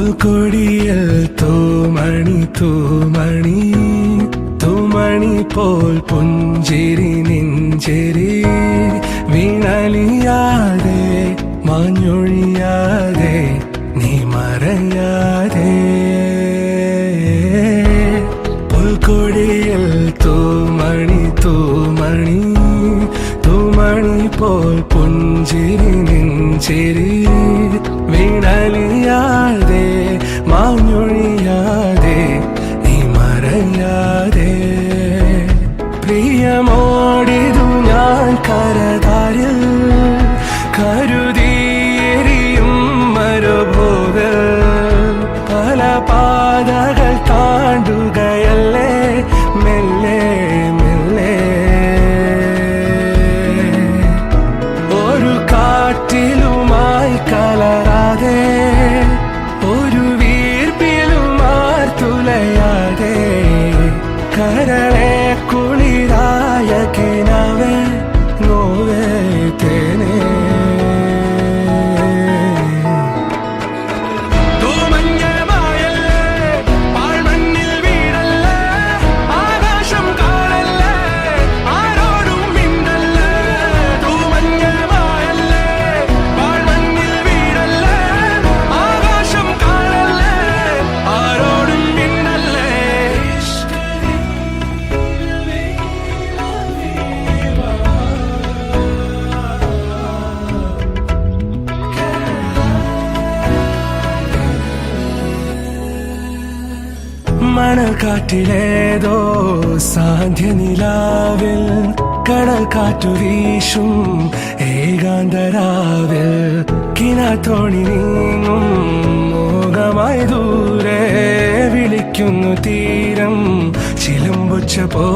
പുൽക്കൊടിയിൽ തൂമണി തൂമണി തൂമണി പോൽ പുഞ്ചിരി നെഞ്ചിരി വീണലിയാതെ മാഞ്ഞൊഴിയാതെ നീ മറയാതെ പുൽക്കൊടിയിൽ തൂമണി തൂമണി തൂമണി പോൽ പുഞ്ചിരി നെഞ്ചിരി വീണലിയാതെ മാഞ്ഞൊഴിയാതെ നീ മറയാതെ പ്രിയമോടിതു ഞാൻ കരതാരിൽ കരുതിയെരിയും മരുഭൂവിൽ പല പാതകൾ താണ്ടുകയല്ലേ മെല്ലെ മെല്ലെ ഒരു കാറ്റിലുമായി കലരാതെ ഒരു വീർപ്പിലുമാർത്തുലയാതെ കരളെ കുളിരായ കിനാവേ നോവേ തേനേ മണൽക്കാറ്റിലേതോ സാന്ധ്യനിലാവിൽ കടൽ കാറ്റു വീശും ഏകാന്തരാവിൽ കിനാത്തോണി നീങ്ങും മോഹമായി ദൂരെ വിളിക്കുന്നു തീരം ചിലമ്പുച്ച പോ